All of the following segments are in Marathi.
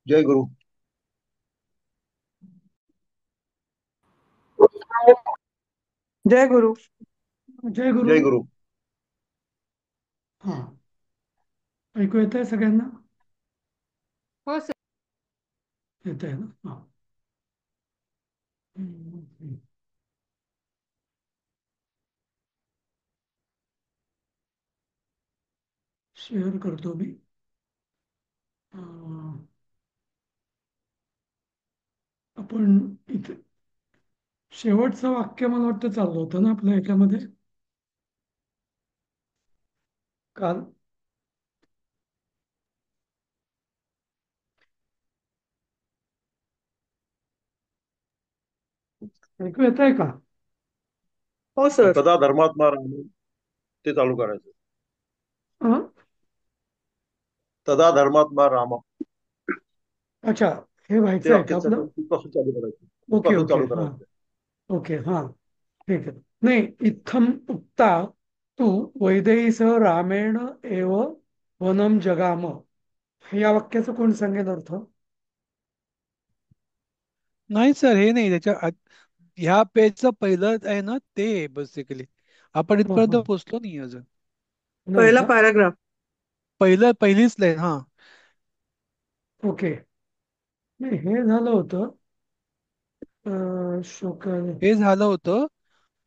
जय गुरु। जय गुरु. जय गुरु. जय गुरु। हा, ऐकू येत आहे सगळ्यांना? हो सर. येत आहे ना? हा. हम्म. शेअर करतो मी. आपण इथे शेवटचं वाक्य मला वाटतं चाललं होतं ना आपल्या ह्याच्यामध्ये काल. ऐकू येत आहे का? हो सर. तदा धर्मात्मा राम, ते चालू करायचं. हं? तदा धर्मात्मा राम, अच्छा, हे ते व्हायचं आहे का वाक्य आपलं? तिथपासून चालू करायचं. ओके तिथपासून ओके. चालू हा. करायचं. ओके. हा. ठीक आहे. नाही, इत्थम उक्ता तू वैदेही सह रामेण एव वनम जगाम, या वाक्याचं कोण सांगेल अर्थ? नाही सर, हे नाही. ह्या पेजचं पहिलं आहे ना, ते बेसिकली आपण हं, इथपर्यंत हं. पोहोचलो नाही अजून. नाही पहिला का? पॅराग्राफ. पहिलीच लाईन. हा, ओके. नाही, हे झालं होतं. शोक. हे झालं होतं.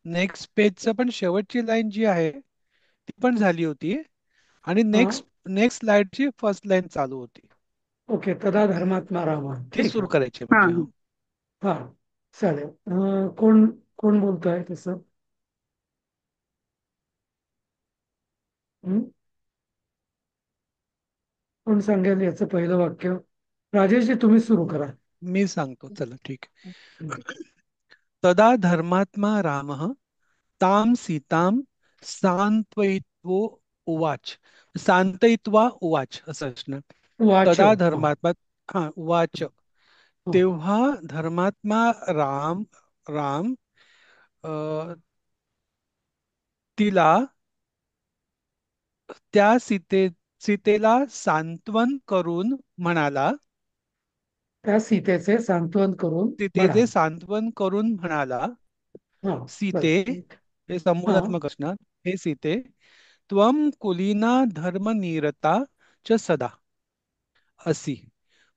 नेक्स्ट पेजचं पण शेवटची लाईन जी आहे ती पण झाली होती, आणि हा. नेक्स्ट नेक्स्ट स्लाइडची फर्स्ट लाईन चालू होती. ओके. तदा धर्मात्मा रामा. ती ठीक सुरू आहे. करायची हा. म्हणजे. हा, हा, चालेल. कोण कोण बोलतोय तसं? हं? कोण सांगेल याचं पहिलं वाक्य? राजेशजी, तुम्ही सुरू करा. मी सांगतो, चला ठीक हं. आहे. तदा धर्मात्मा रामः ताम सीताम सांत्वयित्वो उवाच. सांतयित्वा उवाच असं असणार. वाच. तदा हा. धर्मात्मा, हा, उवाच. हा. तेव्हा धर्मात्मा राम राम अ, तिला त्या सीतेला सांत्वन करून म्हणाला. त्या सीतेचे सांत्वन करून सीतेचे म्हणाला. सांत्वन करून म्हणाला, हा. सीते, बस. हे हा. संबोधात्मक असणार. हे सीते, त्वम कुलीना धर्मनिरता च सदा असी.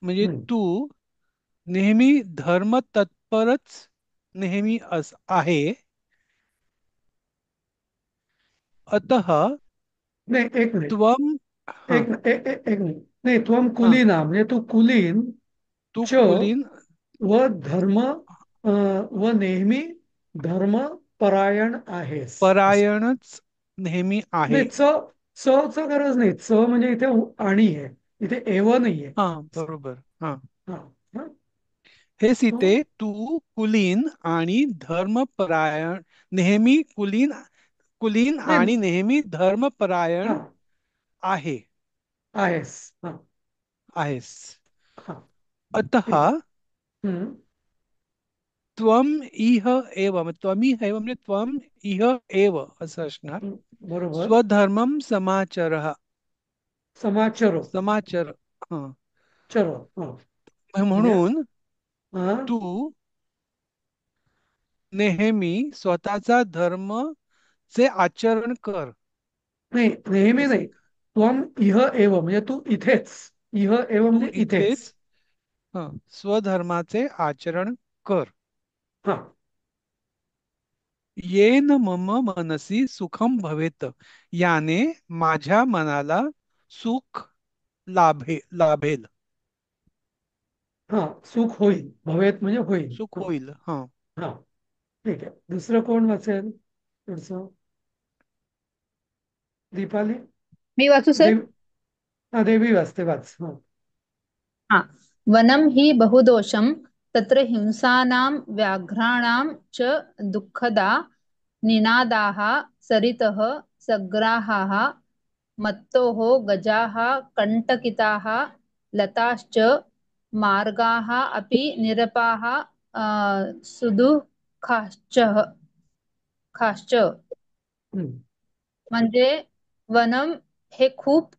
म्हणजे हं. तू नेहमी धर्म तत्परच नेहमी आहे. अतः नाही, एक मिनिट. त्वम, हा, एक मिनिट. नाही, त्वम हा, कुलीना म्हणजे तू कुलीन तू च कुलीन व धर्म व नेहमी धर्मपरायण आहेस असं. परायणच नेहमी आहे. नाही, च गरज नाही. म्हणजे इथे आणि आहे. इथे एव नाहीये. हा, बरोबर. हा, हा. हा. हे तो सीते, तू कुलीन आणि धर्मपरायण, नेहमी कुलीन नाही. आणि नेहमी हा. धर्मपरायण आहे आहेस. हा. आहेस. हा. अतः ठीक आहे. हम्म. त्वम इह एव, म्हणजे त्वमिह एव म्हणजे त्वम इह एव असं असणार. बरोबर. स्वधर्मम समाचर. समाचरो. समाचर. हा. चरो. हा. म्हणजे म्हणून हा. तू नेहमी स्वतःचा धर्मचे आचरण कर. नाही, नेहमी असं नाही. त्वम इह एव म्हणजे तू इथेच. इह एव तू म्हणजे इथेच. इथेच, स्वधर्माचे आचरण कर. हा. येन मम मनसी सुखम भवेत, याने माझ्या मनाला सुख लाभेल. हा. सुख होईल. भवेत म्हणजे होईल. सुख हा. होईल. हा. हा. ठीक आहे. दुसरं कोण वाचेल पुढचं? दीपाली. मी वाचू सर. देव. हा, देवी वाचते. वाच. हा. हा. वनं हि बहुदोषं तत्र हिंसानां व्याघ्राणां च दुःखदा निनादाः सरितः सग्राहाः मत्तोः गजाः कण्टकिताः लताश्च मार्गाः अपि निरपाः सुदुःखाश्च. हम्म. म्हणजे वनम हे खूप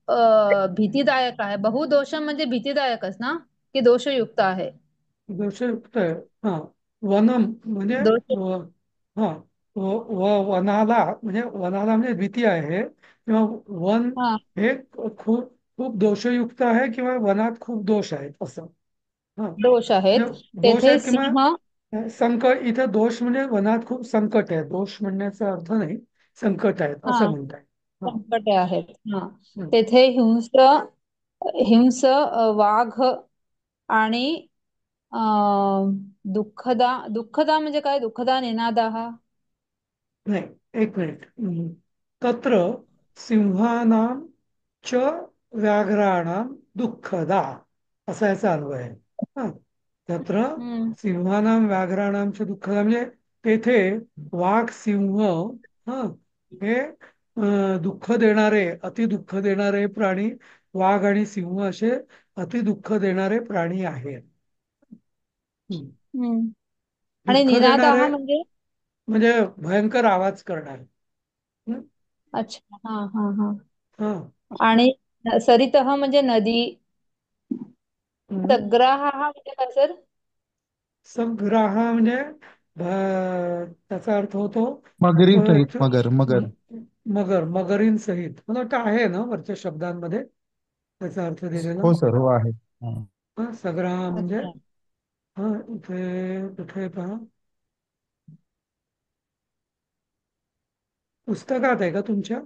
भीतीदायक आहे. बहुदोषम म्हणजे भीतीदायकच ना, की दोषयुक्त आहे. दोषयुक्त आहे. हा. वनम म्हणजे दोष. हा. वनाला म्हणजे वनाला म्हणजे भीती आहे किंवा वन हा. हे खूप खूप दोषयुक्त आहे किंवा वनात खूप दोष आहेत असं. हा. दोष आहेत. म्हणजे दोष तेथे आहेत किंवा सिंह. इथं दोष म्हणजे वनात खूप संकट आहे. दोष म्हणण्याचा अर्थ नाही, संकट आहेत हा. असं म्हणताय. हा. संकटे आहेत. हा. हम्म. तेथे हिंस वाघ आणि दुःखदा म्हणजे काय? दुःखदा निनादाः. नाही, एक मिनिट. तत्र सिंहानां च व्याघ्राणां दुःखदा असा याचा अन्वय आहे. हा. तत्र हम्म. सिंहानां व्याघ्राणां च दुःखदा म्हणजे तेथे वाघ, सिंह हा हे दुःख देणारे, अति दुःख देणारे प्राणी, वाघ आणि सिंह असे अति दुःख देणारे प्राणी आहेत. हम्म. हम्म. आणि दुःख निनादाः देणारे म्हणजे. म्हणजे भयंकर आवाज करणारे. हं? अच्छा. हा हा हा. हा. आणि सरितः म्हणजे नदी. हं. सग्राह म्हणजे काय सर? सग्राह म्हणजे त्याचा अर्थ होतो मगरी सहित अ, मगर मगर. म- मगरीन सहित. मला वाटतं आहे ना वरच्या शब्दांमध्ये त्याचा अर्थ दिलेला. हो सर, हो आहे. हा. हा. सग्राह म्हणजे अच्छा. हा इथे कुठे पहा, पुस्तकात आहे का तुमच्या?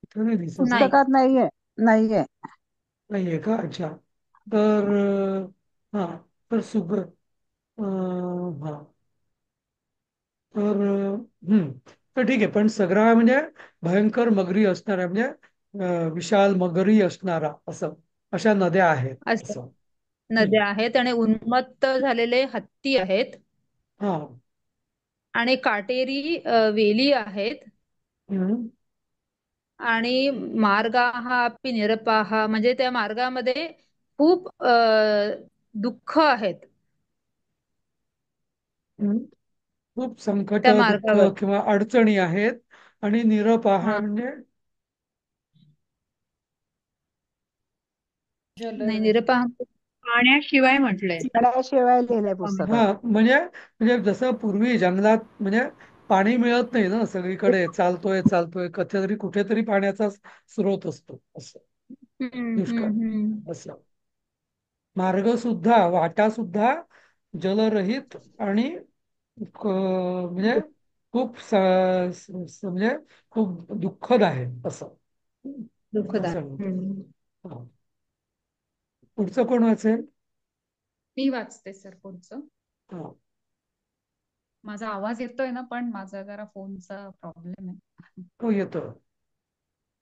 इथं नाही दिसत आहे. नाही. पुस्तकात नाहीये. नाहीये. नाहीये का? अच्छा. तर हा. तर हा. तर तर ठीक आहे. पण सग्राह म्हणजे भयंकर मगरी असणारा म्हणजे विशाल मगरी असणारा असं, अशा नद्या आहेत असं असं. हम्म. नद्या आहेत आणि उन्मत्त झालेले हत्ती आहेत हा. आणि काटेरी वेली आहेत हम्म. आणि मार्गाः अपि निरपाः म्हणजे त्या मार्गामध्ये खूप दुःख आहेत हम्म. खूप संकट, त्या दुःख मार्गावर. किंवा अडचणी आहेत. आणि निरपहार हा. म्हणजे नाही, निरपाह. पाण्याशिवाय म्हटलंय. शिवाय लिहिलंय हा पुस्तकात. म्हणजे म्हणजे जसं पूर्वी जंगलात म्हणजे पाणी मिळत नाही ना, सगळीकडे चालतोय चालतोय कधीतरी कुठेतरी पाण्याचा स्रोत असतो असं. हम्म दुष्काळ हम्म हम्म. असं. मार्ग सुद्धा, वाटा सुद्धा जलरहित आणि म्हणजे खूप म्हणजे खूप दुःखद आहे असं. दुःखदायक. असं म्हणतो. हम्म. हा. पुढचं कोण वाचेल? मी वाचते सर पुढचं. हा. माझा आवाज येतोय ना, पण माझा जरा फोनचा प्रॉब्लेम आहे. तो येतो.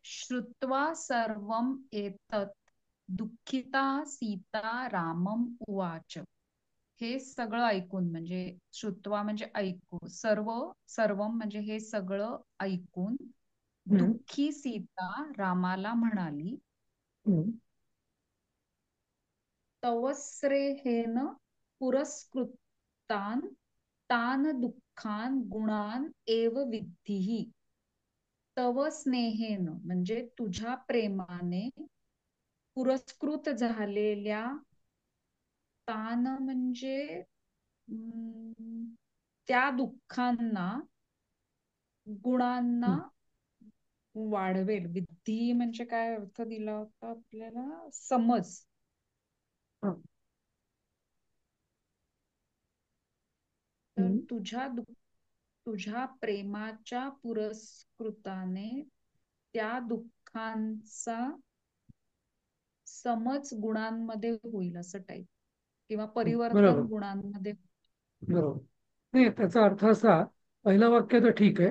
श्रुत्वा सर्वम् एतत् दुःखिता सीता रामम उवाच. हे सगळं ऐकून म्हणजे श्रुत्वा म्हणजे ऐकून, सर्वम म्हणजे हे सगळं ऐकून हम्म. दुःखी सीता रामाला म्हणाली, हम्म. तवस्रेहेन पुरस्कृतान् तान् दुःखान् गुणान् एव विद्धीहि. तव स्नेहेन म्हणजे तुझ्या प्रेमाने पुरस्कृत झालेल्या, तान म्हणजे त्या दुःखांना, गुणांना वाढवेल. विद्धी म्हणजे काय अर्थ दिला होता आपल्याला? समज. हा. तर हम्म. तुझ्या प्रेमाच्या पुरस्कृताने त्या दुःखांचा समज गुणांमध्ये होईल असं टाईप, किंवा परिवर्तन बरोबर गुणांमध्ये. बरोबर. नाही, त्याचा अर्थ असा, पहिलं वाक्य तर ठीक आहे.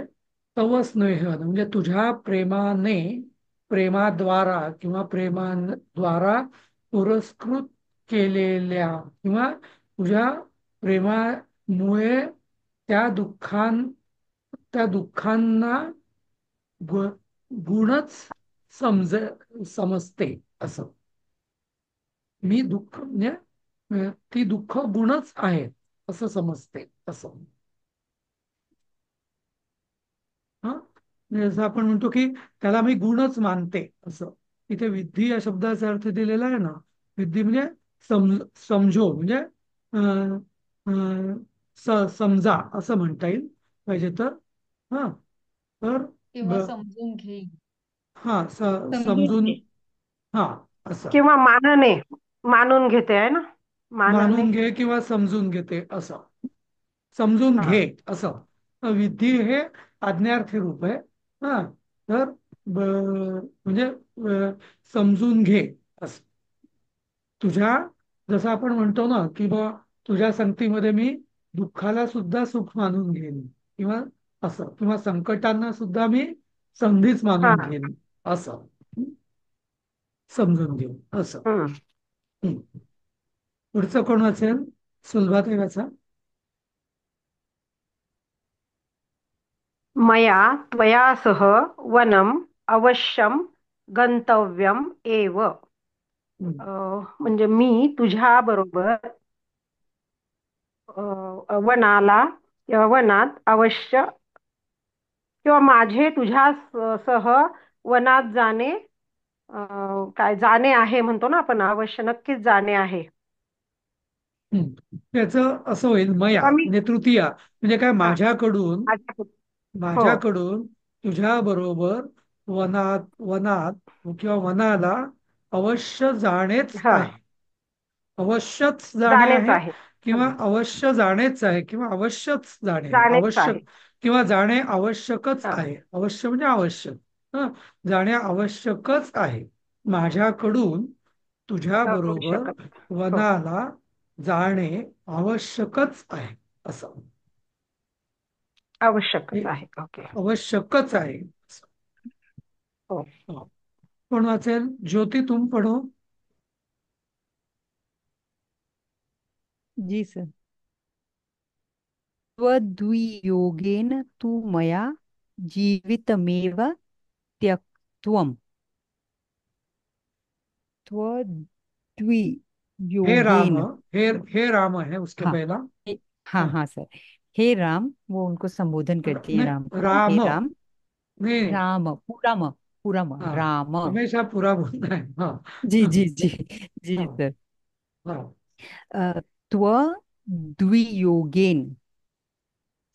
तव स्नेह म्हणजे तुझ्या प्रेमाने, प्रेमाद्वारा किंवा प्रेमाद्वारा पुरस्कृत केलेल्या किंवा तुझ्या प्रेमामुळे त्या त्या दुःखांना गुणच समज समजते असं. मी दुःख म्हणजे ती दुःख गुणच आहेत असं समजते असं. हा. म्हणजे जसं आपण म्हणतो की त्याला मी गुणच मानते असं. इथे विद्धी या शब्दाचा अर्थ दिलेला आहे ना. विद्धी म्हणजे समजो म्हणजे अं, अं, समजा असं म्हणता येईल पाहिजे तर. हा तर किंवा समजून घेईल. हा समजून समजून. घे. हा असं किंवा मानाने मानून घेते आहे ना, मानाने. मानून घे किंवा समजून घेते असं. समजून हा. घे असं. विधी हे आज्ञार्थी रूप आहे. हा तर म्हणजे समजून घे असं. तुझ्या जसं आपण म्हणतो ना की बा तुझ्या संगतीमध्ये मी दुःखाला सुद्धा सुख मानून घेईन किंवा असं, किंवा संकटांना सुद्धा मी संधीच हा. मानून घेईन असं. समजून घेऊ असं. हम्म. हम्म. पुढचं कोण वाचेल? सुलभाताई वाचा. मया त्वया सह वनम अवश्यम गंतव्यम एव. हम्म. म्हणजे मी तुझ्या बरोबर वनाला किंवा वनात अवश्य किंवा माझे तुझ्या सह वनात जाणे, काय जाणे आहे म्हणतो ना आपण, अवश्य नक्कीच जाणे आहे. त्याचं असं होईल मया किंवा मी म्हणजे तृतीया म्हणजे काय हा माझ्याकडून माझ्या- हो माझ्याकडून तुझ्या बरोबर वनात वनात किंवा वनाला अवश्य जाणेच हा आहे. अवश्यच जाणे जाणेच आहे आहे. किंवा हम्म. अवश्य जाणेच आहे किंवा अवश्यच जाणे आहे. जाणेच आहे. आवश्यक किंवा जाणे आवश्यकच हा. आहे. अवश्य म्हणजे आवश्यक. हं. जाणे आवश्यकच आहे माझ्याकडून तुझ्या बरोबर आवश्यकच. हो. वनाला जाणे आवश्यकच आहे असं. हे आवश्यकच आहे. ओके. आवश्यकच आहे असं. हो. हं. कोण वाचेल? ज्योती तुम पढो. जी सर. त्वद्वियोगेन तु मया जीवितमेव त्यक्त्वम्. हे राम, त्वद्वियोगेन. हे राम है उसके हाँ पहला। हाँ हाँ, हाँ सर. हे राम, वो उनको संबोधन करती है राम नहीं को. हे राम राम. नहीं। राम पूरा म पूरा म हाँ, राम. हमेशा पूरा बोलना है। हाँ जी हाँ जी जी. जी हाँ सर. हाँ। त्वद्वियोगेन.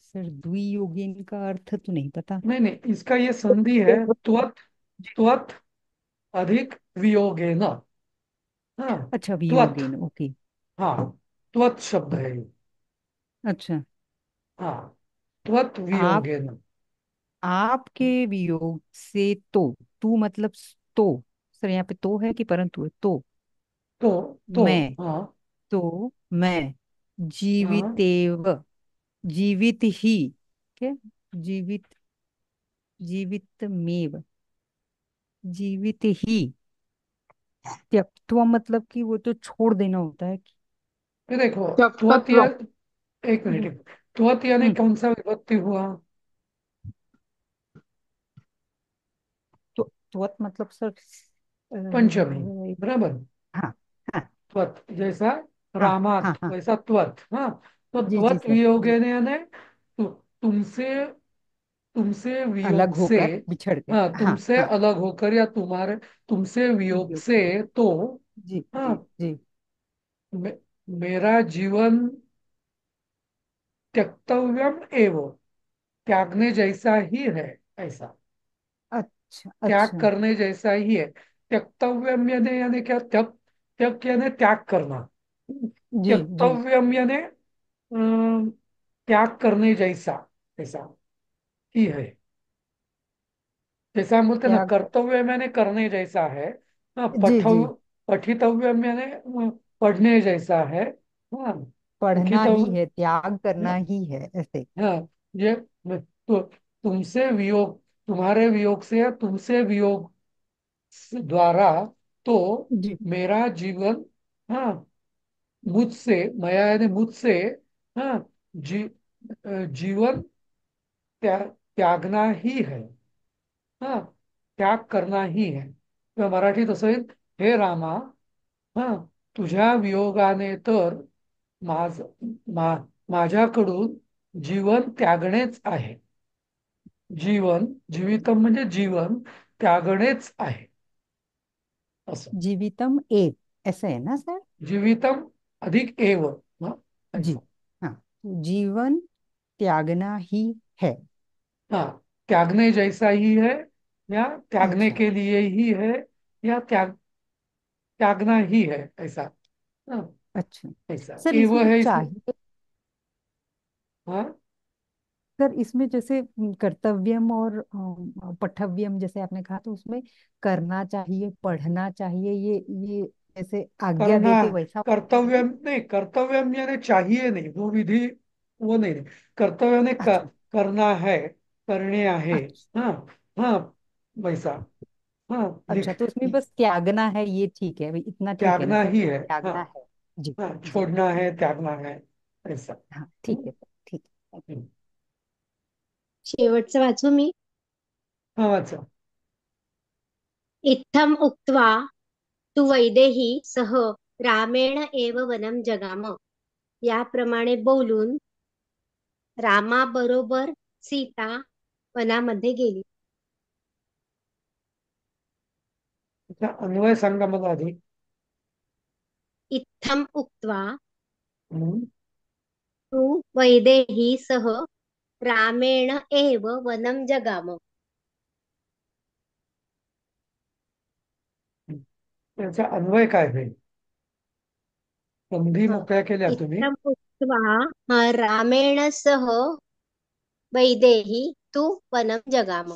सर द्वियोगेन का अर्थ तो नहीं पता. नहीं नहीं, इसका ये संधि है त्वत, त्वत अधिक वियोगेन। हाँ अच्छा त्वत। वियोगेन. ओके. हाँ त्वत शब्द है ये। अच्छा. हाँ त्वत आप वियोगेन। आपके वियोग से तो. तू मतलब तो. सर यहाँ पे तो है कि परंतु है? तो. तो तो मैं. हाँ तो मैं हाँ जीवितेव. जीवित ही. क्या? जीवित. जीवितमेव. जीवित ही. त्यक्त्वा मतलब कि वो तो छोड़ देना होता है. ये देखो त्वत त्यक्तत्व. या एक मिनट त्वत यानी हम्म. कौन सा विभक्ति हुआ? तो त्वत मतलब सर पंचमी, बराबर। हाँ हाँ त्वत जैसा हाँ हाँ रामात हाँ. वैसा त्वत। हाँ तो जी जी त्वत सर. जी. वियोगेन यानी तुमसे, तुमसे वियोग अलग से। होकर बिछड़ गए. हाँ हाँ तुमसे हाँ. अलग होकर या तुम्हारे तुमसे वियोग वियोग से से. तो। जी हाँ जी जी. मेरा जीवन त्यक्तव्यम एव, त्यागने जैसा ही है ऐसा। अच्छा त्याग अच्छा. करने जैसा ही है। त्यक्तव्यम यानी क्या? त्याग, त्याग यानी त्याग करना। जी जी. त्यक्तव्यम यानी त्याग करने जैसा ऐसा ही है। जैसा हम बोलते हैं ना त्याग. कर्तव्य मैंने करने जैसा है। हाँ जी जी. पठितव्य मैंने पढ़ने जैसा है। हाँ पढ़ना ही लिखितव्य। है, त्याग करना ही है, ऐसे. हाँ ये तो तुमसे वियोग, तुम्हारे वियोग से या तुमसे वियोग द्वारा तो जी. मेरा जीवन, हाँ मुझसे, मया यानी मुझसे, हाँ जीवन त्यागना ही है। हाँ त्याग करना ही है किंवा मराठीत असं येईल, हे रामा, हा तुझ्या वियोगाने तर माझ मा, माझ्याकडून जीवन त्यागणेच आहे. जीवन, जीवितम म्हणजे जीवन, त्यागणेच आहे असं. जीवितम एव, ऐसा है ना सर? जीवितम अधिक एव, हा, जी, ऐसा. हाँ, तो जीवन त्यागना ही है। हाँ, त्यागने जैसा ही है, या त्यागने अच्छा, के लिए ही है, या त्यागना ही है, ऐसा. हाँ, अच्छा। ऐसा सर एव इसमें है इसमें. चाहिए, हाँ, सर इसमें जैसे कर्तव्यम और पठव्यम जैसे आपने कहा, तो उसमें करना चाहिए, पढ़ना चाहिए, ये जैसे आज्ञा करना, देते वैसा होता है कर्तव्य क्या? नहीं, कर्तव्य यानी चाहिए नहीं, वो विधि, वो नहीं, नहीं. कर्तव्य ने अच्छा, करना है, करने आहे. अच्छा, हाँ, हाँ, वैसा. हाँ, अच्छा, तो उसमें बस त्यागना है, ये ठीक है भाई, इतना ठीक है ना त्यागना सर, ही कि है. हाँ, त्यागना है। जी, हाँ, जी, छोड़ना है, त्यागना है, ऐसा. हाँ, ठीक है सर, ठीक है। हम्म. शेवटचं वाचू मी. हाँ, वाचा. इत्थम् उक्त्वा तू वैदेही सह रामेण एव वनं जगाम. याप्रमाणे बोलून रामाबरोबर सीता वनामध्ये गेली. अच्छा, अन्वय सांगा मला आधी. इत्थम् उक्त्वा हम्म. तू वैदेही सह रामेण एव वनं जगाम. याचा अन्वय काय होईल? संधी हं. मोकळ्या केल्या तुम्ही. इत्थम् उक्त्वा रामेण सह वैदेही तू वनं जगाम.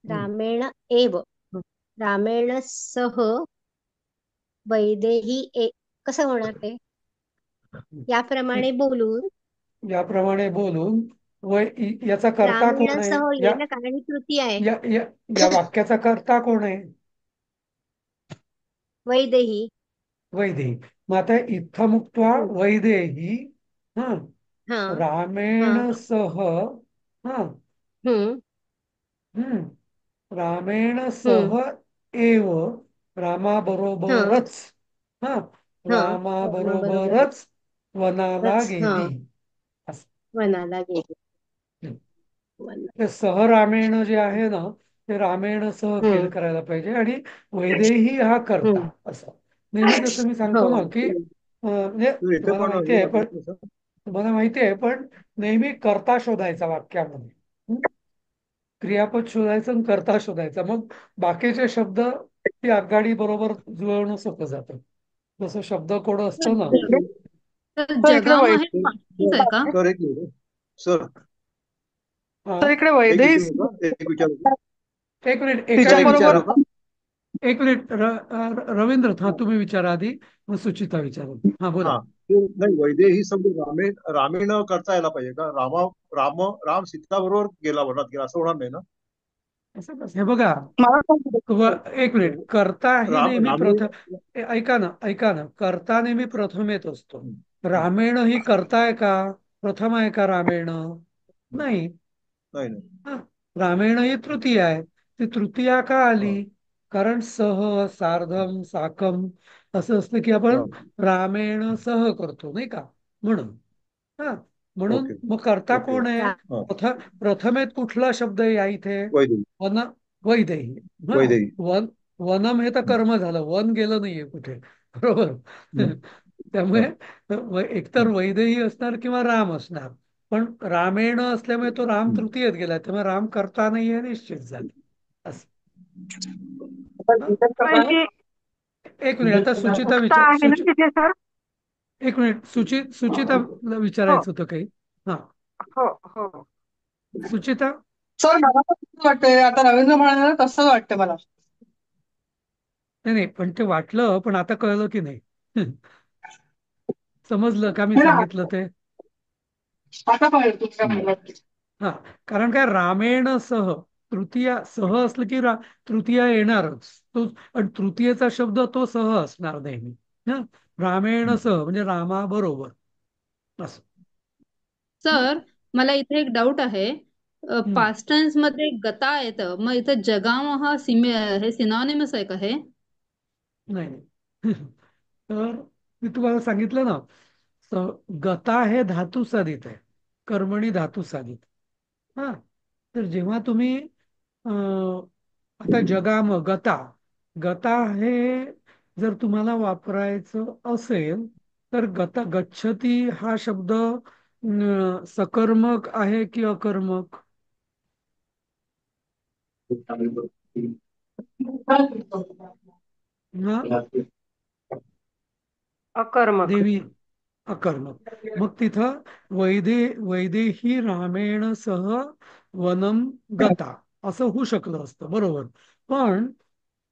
हम्म. रामेण एव, रामेण सह वैदेही कसं होणार ते? याप्रमाणे बोलून याप्रमाणे बोलून याचा कर्ता कोण रामेण आहे? सह येईल ना, कारण ही तृतीय आहे. या या या वाक्याचा कर्ता कोण आहे? वैदेही. वैदेही. मग आता इत्थमुक्त्वा हम्म. वैदेही, हा, हा. हा. रामेण सह, हा, हम्म. रामेण हम्म. सह एव, हा. रामाबरोबरच, हा, हा. रामाबरोबर रामाबरोबरच वनाला हा गेली असं. वनाला गेली. हम्म. वना. ते सह रामेण जे आहे ना, ते रामेण सह केलं हम्म. करायला पाहिजे, आणि वैदेही हा करता हम्म. असं. नेहमी जसं मी हो. सांगतो ना, की म्हणजे तू इथे तुम्हाला पण माहिती हे आहे, पण वाचलं तसं. तुम्हाला माहिती आहे, पण नेहमी कर्ता शोधायचा वाक्यामध्ये. क्रियापद शोधायचं आणि कर्ता शोधायचा, मग बाकीचे शब्द ती आगगाडी बरोबर जुळवणं सोपं जातं. जसं शब्द कोड असतं ना. तर तर इकडे जगाम वै हे वाक्यच आहे का? सर एक मिनिट सर, हा, तर इकडे एक वैदेही विचारू का, एक विचारू का, एक मिनिट, तिच्या एकाने बरोबर विचारू विचारा. का? एक मिनिट, रवींद्र, हा तुम्ही विचारा आधी, मग सुचिता विचारू. हा, बोला. हा, ते नाही, वैदेही शब्द रामेण करता यायला पाहिजे का? राम सीता बरोबर गेला, वनात गेला, असं होणार नाही ना? असं कसं? हे बघा, मला सांगितलं. एक मिनिट, कर्ता ही नेहमी रामेण. प्रथम, ऐका ना, ऐका ना, कर्ता नेहमी प्रथम येत असतो. रामेण ही कर्ता आहे का? प्रथम आहे का रामेण? नाही. नाही नाही. हा, रामेण ही तृतीय आहे. ती तृतीया का हा, आली? कारण सह, सार्धम, साकम असं असतं, की हा, आपण रामेण सह करतो, नाही का? म्हणून, हा, म्हणून ओके मग कर्ता ओके. कोण आहे? हा, प्रथमेत कुठला शब्द आहे या इथे? वैदेही. वन, वैदेही. हा, वैदेही. वनम हे तर कर्म झालं, वन गेलं नाहीये कुठे. बरोबर. त्यामुळे हा, एकतर वैदेही असणार किंवा राम असणार. पण रामेण असल्यामुळे तो राम तृतीयेत गेला, त्यामुळे राम करता नाहीये, निश्चित झालं असं. हा? म्हणजे एक मिनिट, आता सुचिता उक्ता आहे ना तिथे सर? एक मिनिट, सुचिताला हो, विचारायचं होतं काही. हा, हो, हो. सुचिता. सर मला पण तसंच वाटतंय, आता रवींद्र म्हणाले ना, तसंच वाटतं मला. नाही नाही, पण ते वाटलं, पण आता कळलं की नाही? समजलं का मी नाही ना, सांगितलं ते? आता पाहिजे तुमच्या म्हणण्यात. हा, कारण काय, रामेण सह, तृतीया सह असलं की तृतीया येणारच तो, आणि तृतीयेचा शब्द तो सह असणार नेहमी. हा, रामेण सह म्हणजे रामा बरोबर असं. सर, मला इथे एक डाऊट आहे. हम्म. पास्ट टेन्स मध्ये गता येतं, मग इथं जगाम हा हे सिनॉनिमस आहे का हे? नाही नाही. तर मी तुम्हाला सांगितलं ना, गता हे धातू साधित आहे, कर्मणी धातू साधित. हा, तर जेव्हा तुम्ही आता जगाम गता, गता हे जर तुम्हाला वापरायचं असेल तर गता गच्छती हा शब्द सकर्मक आहे की अकर्मक? ना अकर्मक. देवी अकर्मक. मग तिथं वैदेही रामेण सह वनम गता असं होऊ शकलं असतं, बरोबर. पण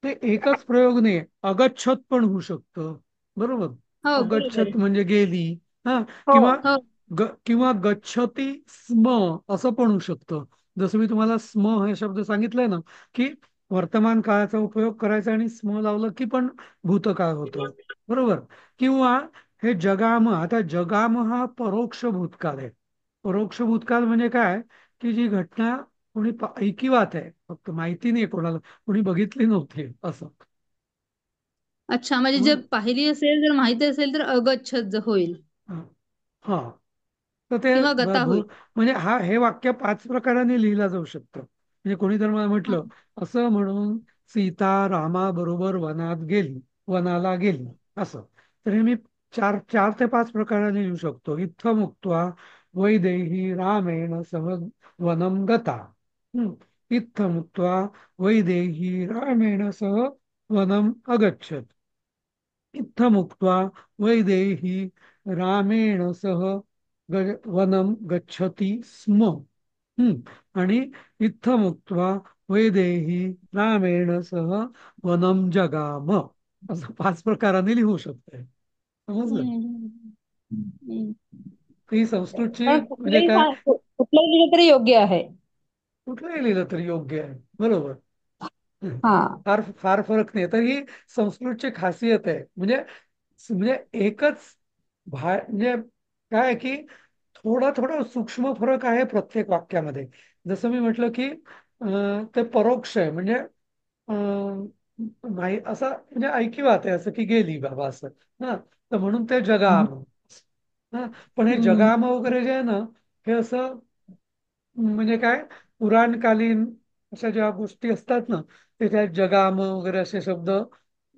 ते एकच प्रयोग नाही, अगच्छत पण होऊ शकतं, बरोबर. हो बरोबर अगच्छत आहे. म्हणजे गेली. हा, हो. किंवा हो. किंवा गच्छती स्म असं पण होऊ शकतं. जसं मी तुम्हाला स्म हे शब्द सांगितलंय ना, की वर्तमान काळाचा उपयोग करायचा आणि स्म लावलं की पण भूतकाळ होतो, बरोबर. किंवा हे जगाम, आता जगाम हा परोक्ष भूतकाळ आहे. परोक्ष भूतकाळ म्हणजे काय, की जी घटना कोणी ऐकिवात आहे, फक्त माहिती नाही कोणाला, कोणी बघितली नव्हती असं. अच्छा, म्हणजे जर समजलं? पाहिली असेल, जर माहिती असेल तर अगच्छत होईल हा हा. तर ते किंवा गता होईल. म्हणजे हे वाक्य 5 प्रकाराने लिहिलं जाऊ शकतं. म्हणजे कोणी जर मला हा. म्हटलं असं म्हणून सीता रामाबरोबर वनाला गेली असं, तर हे मी चार चार ते 5 प्रकाराने लिहू शकतो. इत्थं मुक्त्वा वैदेही रामेण सह वनं गता. हम्म. इत्थं मुक्त्वा वैदेही रामेण सह वनम अगच्छत. इत्थमुक्त्वा वैदेही रामेण सह वनम गच्छति स्म. आणि इत्थमुक्त्वा वैदेही रामेण सह वनम जगाम. असं 5 प्रकाराने लिहू शकतोय. समजलं? हम्म. हम्म. ही संस्कृतची पण म्हणजे काय, कुठलंही लिहिलं तरी योग्य आहे. कुठलंही लिहिलं तरी योग्य आहे, बरोबर. हा. फार फार फरक नाही. तर ही संस्कृतची खासियत आहे. म्हणजे म्हणजे एकच म्हणजे काय आहे की थोडा थोडा सूक्ष्म फरक आहे प्रत्येक वाक्यामध्ये. जसं मी म्हटलं की ते परोक्ष आहे, म्हणजे नाही असं, म्हणजे ऐकिवात आहे असं की गेली बाबा असं. हा, तर म्हणून ते जगाम. हा, पण हे जगाम हम्म. वगैरे जे आहे ना, हे असं म्हणजे काय, पुराणकालीन अशा ज्या गोष्टी असतात ना, त्याच्यात जगाम वगैरे असे शब्द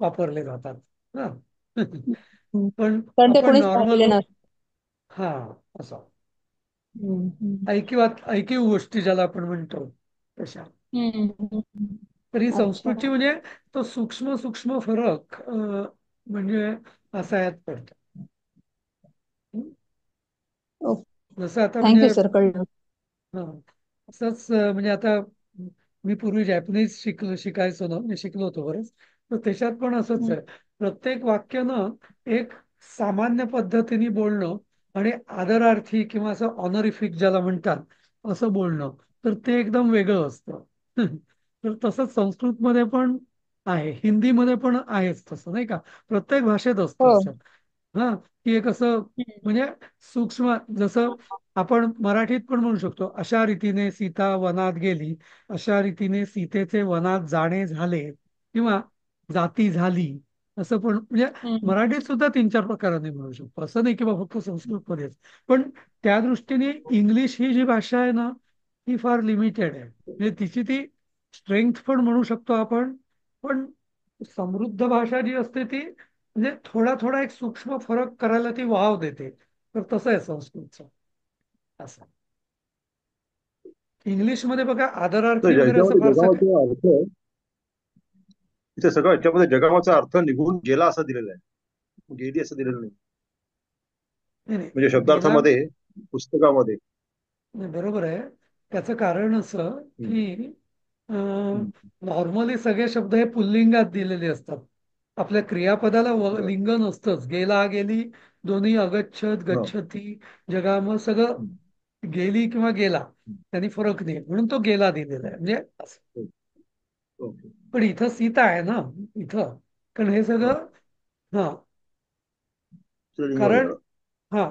वापरले जातात. हा. हम्म. पण कारण ते आपण कोणीच नॉर्मल पाहिलेलं नसतं. हा, असं हम्म. ऐकीव गोष्टी ज्याला आपण म्हणतो तशा. हम्म. हम्म. तर ही अच्छा. संस्कृती म्हणजे तो सूक्ष्म सूक्ष्म फरक म्हणजे असा यात पडतो. जसं आता थँक्यू म्हणजे सर, कळलं. हा, असंच म्हणजे आता मी पूर्वी जॅपनीज शिकायचो ना, मी शिकलो होतो बरंच. तर त्याच्यात पण असंच हम्म. आहे. प्रत्येक वाक्य ना एक सामान्य पद्धतीने बोलणं आणि आदरार्थी किंवा असं ऑनरिफिक ज्याला म्हणतात असं बोलणं, तर ते एकदम वेगळं असतं. तर तसंच संस्कृतमध्ये पण आहे, हिंदीमध्ये पण आहेच तसं, नाही का. प्रत्येक भाषेत असतं हो. असं. हा, की एक असं हम्म. म्हणजे सूक्ष्म, जसं आपण मराठीत पण म्हणू शकतो, अशा रीतीने सीता वनात गेली, अशा रीतीने सीतेचे वनात जाणे झाले, किंवा जाती झाली. असं पण म्हणजे हम्म. मराठीत सुद्धा 3-4 प्रकाराने म्हणू शकतो. असं नाही की बा फक्त संस्कृतमध्येच. पण त्या दृष्टीने इंग्लिश ही जी भाषा आहे ना, ती फार लिमिटेड आहे. म्हणजे तिची ती स्ट्रेंथ पण म्हणू शकतो आपण. पण समृद्ध भाषा जी असते ती म्हणजे थोडा थोडा एक सूक्ष्म फरक करायला ती वाव देते. तर तसं आहे संस्कृतचं. असं इंग्लिशमध्ये बघा तर आदरार्थी वगैरे असं याच्यामध्ये फारसं काय. जगावाचा अर्थ, इथे सगळं याच्यामध्ये जगावाचा अर्थ निघून गेला असं दिलेला आहे, गेली असं दिलेलं नाही. नाही म्हणजे नाही, गेला शब्दार्थामध्ये पुस्तकामध्ये. नाही, बरोबर आहे. त्याचं कारण असं हम्म, की हम्म, नॉर्मली सगळे शब्द हे पुल्लिंगात दिलेले असतात. आपल्या क्रियापदाला बरं. लिंग नसतंच. गेला गेली दोन्ही अगच्छत हा, गच्छती जगाम सगळं हम्म, गेली किंवा गेला हम्म, त्यांनी फरक नाही, म्हणून तो गेला दिलेला आहे म्हणजे असं. हम्म. ओके. पण इथं सीता आहे ना, इथं. कारण हे हा, सगळं हा, स्त्रीलिंग मध्ये कारण आलं. हा,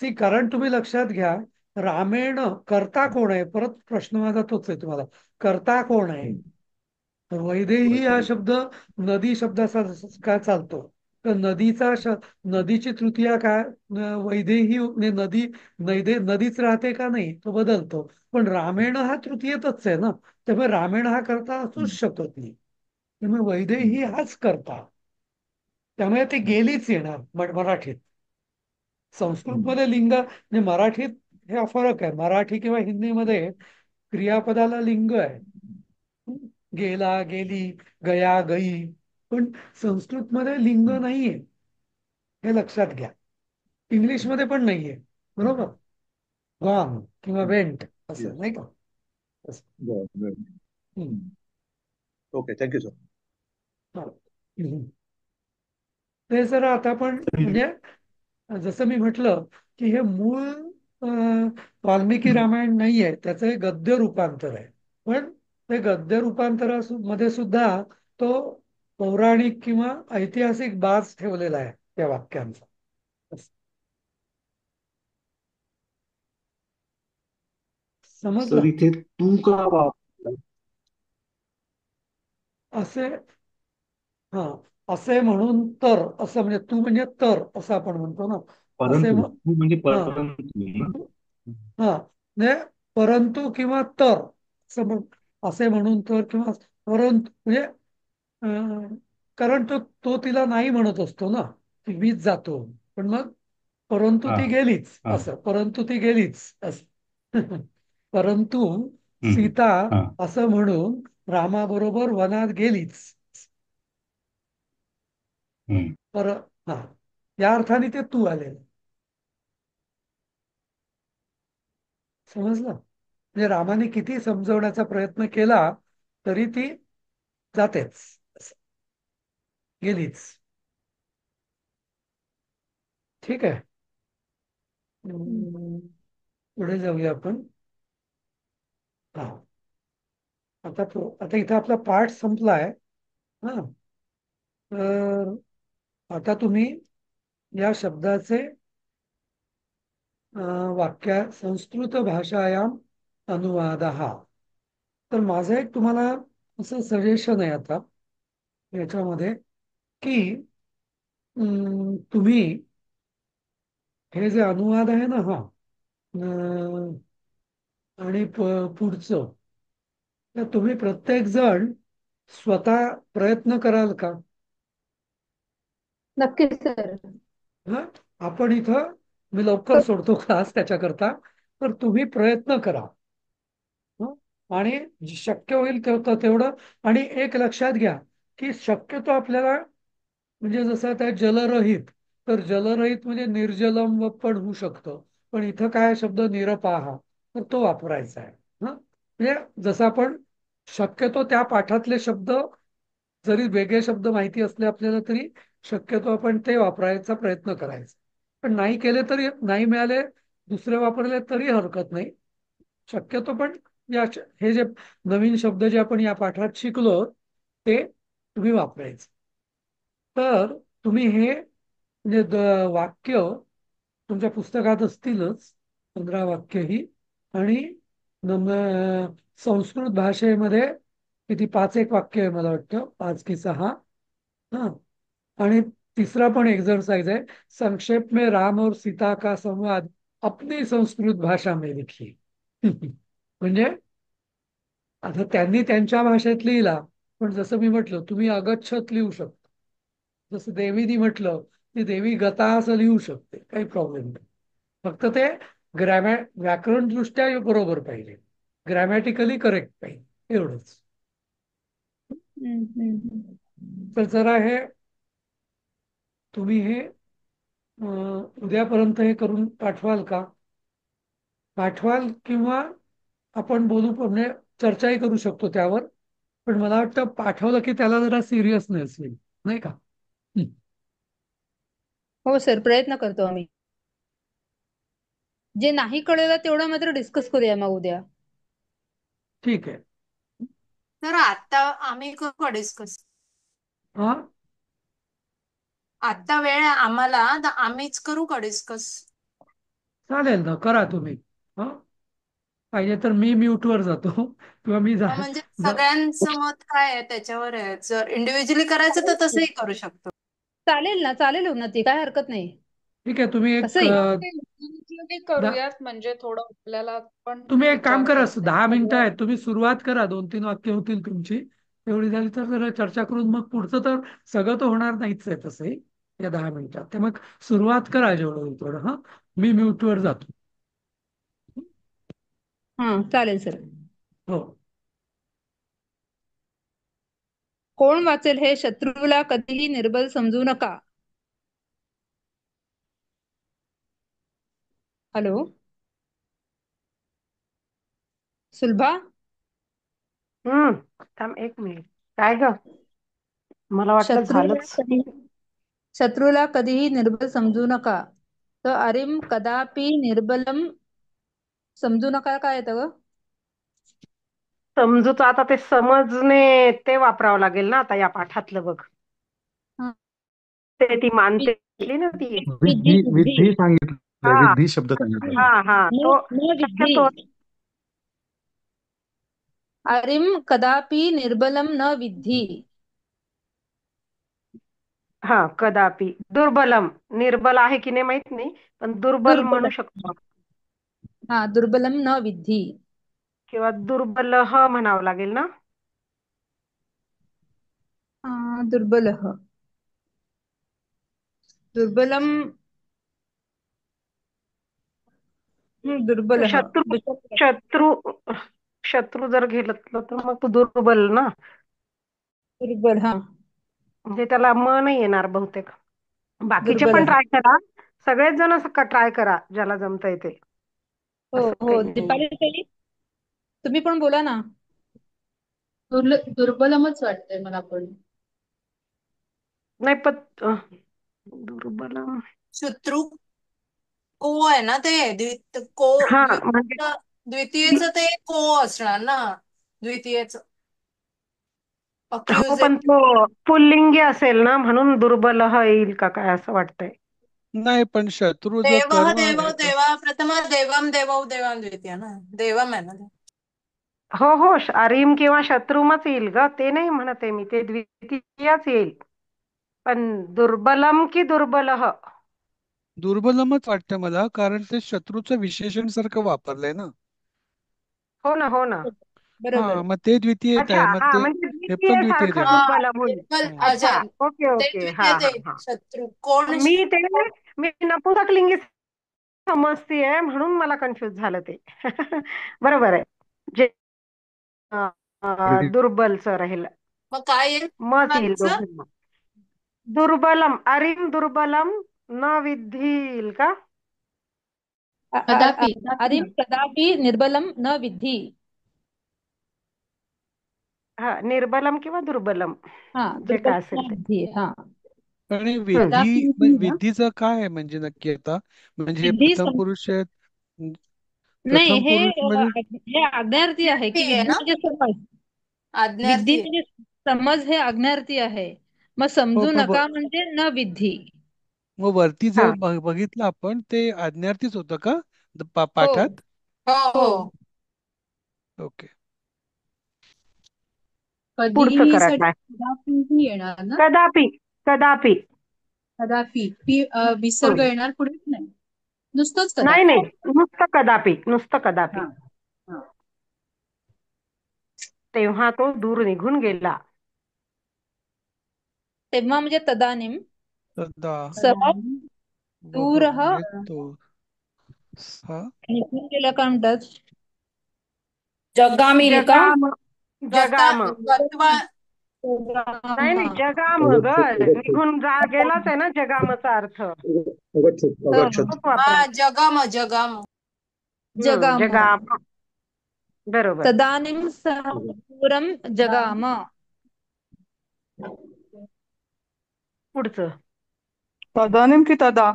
कारण तुम्ही लक्षात घ्या, रामेण करता कोण आहे, परत प्रश्न माझा तोच आहे तुम्हाला, करता कोण आहे. हम्म, तर वैदेही हा वैदेही. शब्द नदी शब्दाचा काय चालतो, तर नदीची तृतीया काय? वैदेही म्हणजे नदीच राहते का? नाही, तो बदलतो. पण रामेण हा तृतीयेतच आहे ना, त्यामुळे रामेण हा करता असूच शकत नाही. त्यामुळे वैदेही हाच करता. त्यामुळे ती गेलीच येणार मराठीत. संस्कृतमध्ये लिंग म्हणजे मराठीत हे फरक आहे. मराठी किंवा हिंदीमध्ये क्रियापदाला लिंग आहे. गेला, गेली, गया, गई. पण संस्कृतमध्ये लिंग नाहीये, हे लक्षात घ्या. इंग्लिशमध्ये पण नाहीये, बरोबर. गॉन किंवा वेंट असं, येस. नाही का? असं. बरं. हम्म. Okay, thank you sir. हा. हम्म. ते जरा आता आपण म्हणजे जसं मी म्हटलं की हे मूळ वाल्मिकी रामायण नाहीये, त्याचं हे गद्य रूपांतर आहे. पण ते गद्य मध्ये सुद्धा तो पौराणिक किंवा ऐतिहासिक बाज ठेवलेला आहे त्या वाक्यांचा. सर समजलं? इथे तू का वापरला? असे हा असे म्हणून तर, असं म्हणजे तू म्हणजे तर असं आपण म्हणतो ना. असे परंतु तू म्हणजे हा परंतु ना? हा म्हणजे परंतु किंवा तर असे म्हणून तर किंवा परंतु म्हणजे कारण तो तो तिला नाही म्हणत असतो ना, ती मीच जातो. पण मग परंतु हा ती गेलीच हा असं, परंतु ती गेलीच असं. परंतु हम्म, सीता हा असं म्हणून रामाबरोबर वनात गेलीच. हम्म. पर हा या अर्थाने ते तू आलेलं. समजलं? म्हणजे रामाने किती समजवण्याचा प्रयत्न केला तरी ती जातेच, असं. गेलीच. ठीक आहे. पुढे जाऊया आपण. हा आता इथं आपला पाठ संपलाय. हा तर आता तुम्ही या शब्दाचे वाक्य संस्कृत भाषायाम अनुवाद हा. तर माझं एक तुम्हाला असं सजेशन आहे आता याच्यामध्ये की तुम्ही हे जे अनुवाद आहे ना, हा आणि पुढचं, तर तुम्ही प्रत्येक जण स्वतः प्रयत्न कराल का? नक्कीच सर. हा आपण इथं मी लवकर सोडतो क्लास त्याच्याकरता, तर तुम्ही प्रयत्न करा. हं? आणि शक्य होईल तेवढं. आणि एक लक्षात घ्या की शक्यतो आपल्याला म्हणजे जसं त्या जलरहित, तर जलरहित म्हणजे निर्जलम पण होऊ शकतं. पण इथं काय शब्द निरपाहा, तर तो वापरायचा आहे. म्हणजे जसं आपण शक्यतो त्या पाठातले शब्द जरी वेगळे शब्द माहिती असले आपल्याला तरी शक्यतो आपण ते वापरायचा प्रयत्न करायचा. पण नाही केले तरी, नाही मिळाले, दुसरे वापरले तरी हरकत नाही. शक्यतो पण हे जे नवीन शब्द जे आपण या पाठात शिकलो ते तुम्ही वापरायचे. तर तुम्ही हे म्हणजे वाक्य तुमच्या पुस्तकात असतीलच, 15 वाक्य ही. आणि संस्कृत भाषेमध्ये किती 5 एक वाक्य आहे मला वाटतं, 5 की 6. हा आणि तिसरा पण एक्सरसाइज आहे, संक्षेप में राम और सीता का संवाद अपनी संस्कृत भाषा में लिखिए. म्हणजे आता त्यांनी त्यांच्या भाषेत लिहिला, पण जसं मी म्हटलं तुम्ही अगच्छत लिहू शकता. जसं देवीनी म्हटलं की देवी गता असं लिहू शकते, काही प्रॉब्लेम नाही. फक्त ते व्याकरण दृष्ट्या बरोबर पाहिजे, ग्रॅमॅटिकली करेक्ट पाहिजे, एवढंच. तर जरा हे तुम्ही हे उद्यापर्यंत हे करून पाठवाल का? पाठवाल किंवा आपण बोलू, म्हणजे चर्चाही करू शकतो त्यावर. पण मला वाटतं पाठवलं की त्याला जरा सिरियसनेस येईल, नाही का? हो सर, प्रयत्न करतो आम्ही. जे नाही कळलं तेवढं मात्र डिस्कस करूया मग उद्या. ठीक आहे. तर आता आम्ही करू का डिस्कस? हा आता वेळ आहे आम्हाला, तर आम्हीच करू का डिस्कस? चालेल ना, करा तुम्ही. हा पाहिजे तर मी म्यूटवर जातो किंवा मी म्हणजे सगळ्यांचं मत काय आहे त्याच्यावर आहे. जर इंडिव्हिज्युअली करायचं तर तसंही करू शकतो. चालेल ना, चालेल उन्नती, काय हरकत नाही. ठीक आहे, तुम्ही एक कसंही ते उन्नतीमध्ये करूयात म्हणजे थोडं आपल्याला पण तुम्ही एक काम विचार करा, करता 10 मिनिटं आहेत, तुम्ही सुरुवात करा, 2-3 वाक्य होतील तुमची. तेवढी झाली तर जरा चर्चा करून मग पुढचं तर सगळं तर होणार नाहीच आहे तसंही या 10 मिनिटात. ते मग सुरुवात करा जेवढं होईल तेवढं. हा, मी म्यूटवर जातो. चालेल सर. हो. कोण वाचेल हे? शत्रूला कधीही निर्बल समजू नका. हॅलो सुलभा. थांब एक मिनिट. काय ग? मला वाटलं शत्रूला झालंच. शत्रूला कधीही निर्बल समजू नका. तर अरिम कदापि निर्बलम समजू नका काय येतं ग? समजूच आता ते समजणे ते वापरावं लागेल ना आता या पाठातलं बघ. हा. ते ती मानते ना ती. विधी विधी सांगितलं, हा विधी शब्द सांगितला. हा हा तो न विद्धी. शक्यतो अरिम कदापि निर्बलम न विद्धी. हा कदापि. दुर्बलम, निर्बल आहे की नाही माहित नाही, पण दुर्बल म्हणू शकतो दुर्बलम न विद्धी. किंवा दुर्बल म्हणावं लागेल ना. दुर्बलः. दुर्बलम. दुर्बलः. शत्रू शत्रू जर घेतलं तर मग तू दुर्बल ना. दुर्बल. म्हणजे त्याला नाही येणार बहुतेक. बाकीचे पण दुर्बलः. ट्राय करा, सगळेच जण ट्राय करा ज्याला जमता येते. हो असं हो, काही नाही. दीपाली ताई तुम्ही पण बोला ना. दुर्बलमच वाटतंय मला पण. नाही पण दुर्बलम शत्रू को आहे ना ते को हा म्हणजे द्वितीयेचं ते को असणार ना, द्वितीयेचं हो, अक्युज. पण तो पुल्लिंगी असेल ना म्हणून दुर्बल येईल का काय असं वाटतंय. नाही, पण शत्रू जर देव कर्म देव आहे तर देवा प्रथम देवम देवौ देवाम द्वितीय ना, देवम आहे ना. हो हो, अरीम किंवा शत्रुमच येईल ग, ते नाही म्हणत आहे मी, ते द्वितीयच येईल. पण दुर्बलम की दुर्बलः? दुर्बलमच वाटतं मला, कारण ते शत्रूचं विशेषण सारखं वापरलंय ना. हो ना हो ना. बरोबर. मग ते द्वितीयेत अच्छा आहे, मग हा, ते म्हणजे हे पण द्वितीय द्वितीयेत सारखं येणार. दुर्बलम होईल. अच्छा, ओके ते ओके, हा द्वितीय हा ते हा. शत्रू कोण मी नपुंसकलिंगी समजतीये म्हणून मला कन्फ्युज झालं ते. बरोबर आहे. जे दुर्बलच राहील मग काय येईल मत येईल मागचं? दोघांना. दुर्बलम, अरिम दुर्बलम न विद्धील का? कदापि अरिम कदापि निर्बलम न विद्धी. हा, निर्बलम किंवा दुर्बलम जे दुर्बलम काय असेल न ते. विद्धी. पण हे कदापि विधी विधीचं काय आहे म्हणजे नक्की आता? म्हणजे हे विद्धी प्रथम पुरुष आहेत, नाही, प्रथम हे पुरुष म्हणजे हे आज्ञार्थी आहे की आहे विद्धी ना, म्हणजे समज. विद्धी आज्ञार्थी म्हणजे समज, हे आज्ञार्थी आहे. मग हो, समजू पण नका म्हणजे न विद्धी. मग वरती हा जे बघितलं आपण ते आज्ञार्थीच होतं का हो पाठात? हो हो. हो. ओके. पुढचं कधीही करा साठी काय. कदापि येणार ना. कदापि कदापि. कदापि विसर्ग हम्म. येणार पुढे नाही, नुसतंच नाही कदापि. नाही, नुसतं कदापि, नुसतं कदापि. हा हा. तेव्हा तो दूर निघून गेला. तेव्हा म्हणजे तदानीम. तदा सह दूरः म्हणजे तो निघून गेला का म्हणतात? जगामी का जगाम जगाम. गत्वा नाही नाही, जगाम ग, निघून गेलाच आहे ना जगामचा अर्थ. अगच्छत. तोच वापरा. जगाम जगाम. जगाम. जगाम, बरोबर. तदानीम सह दूरम जगाम. पुढचं. तदानीम की तदा?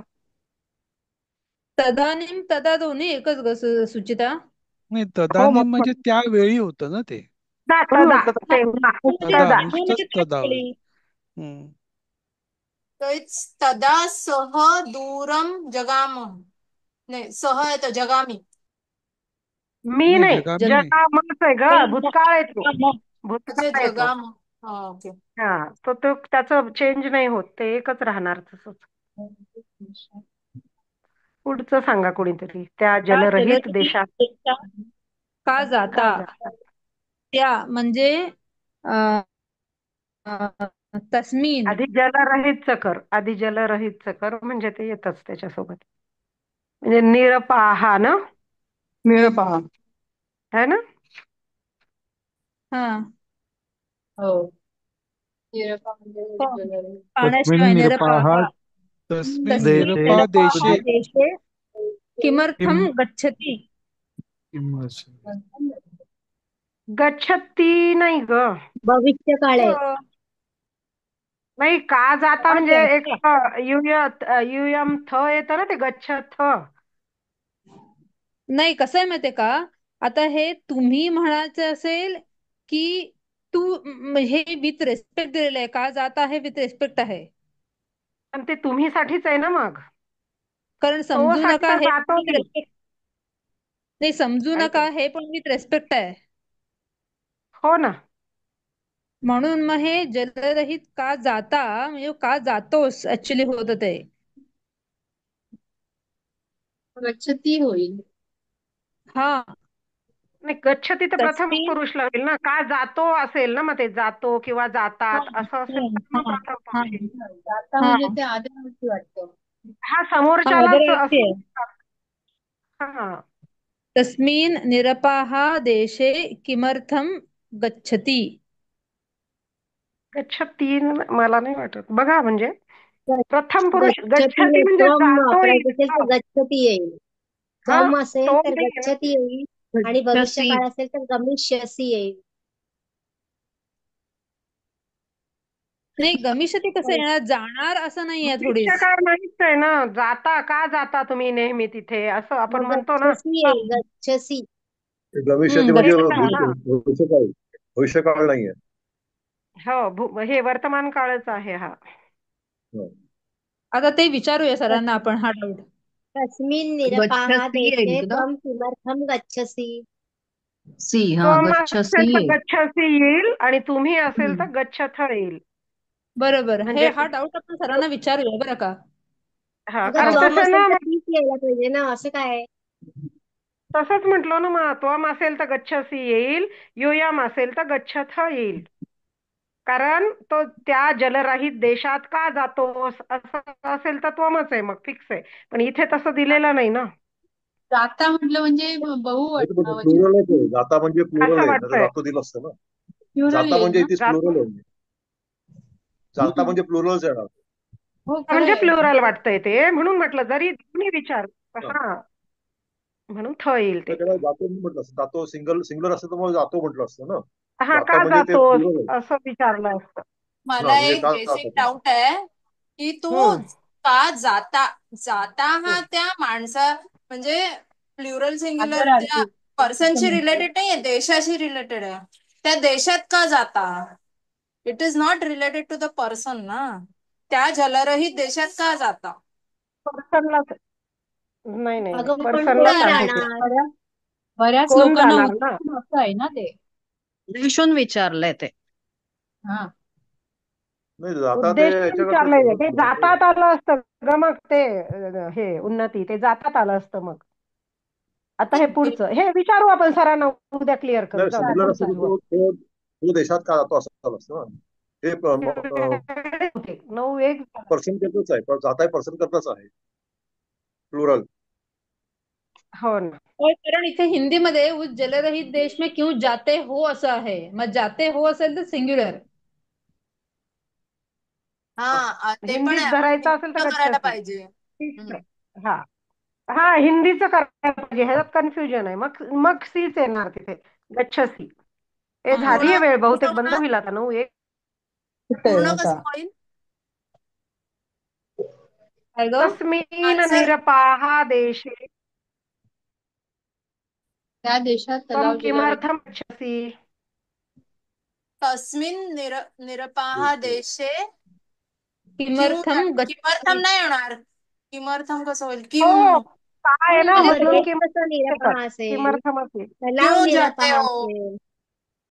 तदानीम तदा दोन्ही एकच ग सुचिता. नाही, हो, तदानीम म्हणजे त्यावेळी होतं ना ते. कोणी तदा, म्हटलं तेव्हा. तदा, तदा. नुसतंच तदावे. हम्म. तदा सह दूरम जगाम. नाही, सह येतो जगामी. मी नाही, नाही, जगामी नाही. जगामच आहे ग, भूतकाळ आहे तो. अच्छा भूतकाळ आहे तो. जगाम. ओके. हा तो त्याचं चेंज नाही होत, ते एकच राहणार तसंच. पुढचं सांगा कोणीतरी. त्या त्या जलरहित जलरहित देशात देशात का जाता? का जातात? त्या म्हणजे अं, तस्मीन आधी जलरहितचं कर म्हणजे ते येतच त्याच्यासोबत. म्हणजे निरपाहा ना, निरपहा. है ना? हा हो. निरपा म्हणजे तस्मिन् पाण्याशिवाय निरपाः निरपाहा तस्मिन् तस्मिन् देशे निरपाहा निरपादेशे देशे किं किमर्थम गच्छति? किं अस्य? गच्छती नाही ग. भविष्य काळ आहे. हो. नाही, का जाता का म्हणजे एक जाता? युयम थ येतं ना, ते गच्छ थ. नाही, कसं आहे माहितीये का, आता हे तुम्ही म्हणायचं असेल की हे विथ रेस्पेक्ट दिलेलं आहे, का जाता हे विथ रेस्पेक्ट आहे. पण ते तुम्ही साठीच आहे ना मग. कारण तो समजू साठी नका तर हे जातो विथ मी. रेस्पेक्ट नाही, समजू ऐक नका हे पण विथ रेस्पेक्ट आहे. हो ना. म्हणून मग हे जलरहित का जाता म्हणजे का जातोस ऍक्च्युली होत ते. गच्छती होईल. हा नाही, गच्छती तर प्रथम तस्मिन पुरुष लागेल ना. का जातो असेल ना, मग ते जातो किंवा हा जातात असं असेल तर मग हा प्रथम हा पुरुष येईल. जाता हा म्हणजे ते आदरार्थी वाटतं. हा हा समोरच्यालाच आदरार्थी असं. आहे. हा तस्मिन् निरपाहा देशे किमर्थम गच्छति? गच्छती मला नाही वाटत. बघा म्हणजे प्रथम पुरुष गच्छती गच्छती हे म्हणजे त्वम जातो वापरायचं असेल तर इथं. गच्छती येईल. हा थम असेल तो तर नाही आहे ना. गच्छती येईल आणि भविष्य गच्छसी. काळ असेल तर गमिष्यसी येईल. नाही, गमिष्यति कसं येणार, जाणार असं नाहीये थोडीच. भविष्यकाळ नाहीच आहे ना. का जाता तुम्ही नेहमी तिथे असं आपण मग म्हणतो ना. गच्छसी येईल, गच्छसी. गमिष्यती म्हणजे तेच गच्छति. ना. भविष्यकाळ. भविष्यकाळ नाहीये. हो हे वर्तमान काळच आहे हा. हो. आता ते विचारूया सरांना आपण हा डाऊट. तस्मिन् निरपाहा गच्छसी येईल देशे का? त्वं किमर्थं गच्छसि? सी. हा, त्वम गच्छसी असेल तर येईल. गच्छसी येईल आणि तुम्ही असेल तर हम्म. गच्छथ येईल. बरोबर, म्हणजे हा डाऊट आपण सरांना विचारूया बरं का. हा अगं कारण त्वम तसं असेल ना तर मग तीच यायला पाहिजे ना, असं काय? तसंच म्हटलं ना, मग त्वम असेल तर गच्छसी येईल, युयम असेल तर गच्छथ येईल. कारण तो त्या जलरहित देशात का जातोस असं असेल तर त्वमच आहे, मग फिक्स आहे. पण इथे तसं दिलेलं नाही ना. जाता म्हटलं म्हणजे बहुवचन. प्लुरल आहे. जाता म्हणजे प्लुरल असं आहे, तर वाटतंय. जातो दिलं असतं ना. प्लुरल जाता येईल म्हणजे ना. इथे जातो प्लुरल आहे. जाता म्हणजे प्लुरलच येणार. हो, खरं म्हणजे आहे. प्लुरल वाटतंय ते, म्हणून म्हटलं जरी दोन्ही विचार. हा. हा म्हणून थ येईल ते. त्याच्याकडे जातो म्हटलं असतं. जातो सिंगलर असतं तर मग जातो म्हटलं असतं ना. हा जाता का म्हणजे ते जातोस प्लुरल आहे. असं विचारलं असतं. मला म्हणजे एक का बेसिक जातो. डाऊट आहे की तू हम्म का जाता जाता हा हम्म. त्या माणसा म्हणजे प्लुरल सिंग्युलर त्या आदरार्थी असं पर्सनशी म्हणतो. रिलेटेड नाहीये, देशाशी रिलेटेड आहे. त्या देशात का जाता? It is not related to the person ना. त्या जलरहित देशात का जाता? पर्सनलाच. नाही अगं पण पर्सनलाच कोण आहे ते. जाणार? बऱ्याच कोण लोकांना जाणार ना. उद्देशून असं आहे ना ते. उद्देशून विचारलंय ते. हा. नाही जाता ते उद्देश विचारलंय ते. जातात आलं असतं ग मग ते हे उन्नती ते जातात आलं असतं मग. आता हे पुढचं हे विचारू आपण सरांना, उद्या क्लिअर करू. नाही, जाऊ द्या, सिंगुलर पुढचं असतं घेऊ तो देशात का जातो असं झालं असतं ना. हे आपण. 9-1 पर्सन करतच आहे, पण जाता पर्सन करतच आहे प्लुरल. हो ना. कारण इथे हिंदीमध्ये उस जलरहित देश में क्यों जाते हो असं आहे. मग जाते हो असेल तर सिंग्युलर. ते पण हिंदीत आहे, आपण धरायचं असेल तर नियुक्त करायला गच्छसी. पाहिजे. ठीक आहे. हा हा हिंदीचं करायला पाहिजे, ह्याच्यात कन्फ्युजन आहे. मग सीच येणार तिथे, गच्छसी. हे झालीये वेळ, बहुतेक बंद होईल आता. 9-1 पूर्ण कसं होईल? काय ग? तस्मिन आन्सर निरपाहा देशे त्या देशात त्वं तलाव जलरहित. किमर्थं गच्छसि? तस्मिन निरपाहा देशे किमर्थम किमर्थम गच्छति? नाही होणार. किमर्थम कसं होईल? हो काय आहे ना, म्हणजे म्हणून देश कसं निरपहा असेल, किमर्थम असेल. तलाव क्यों जाते निरपहा हो? असेल.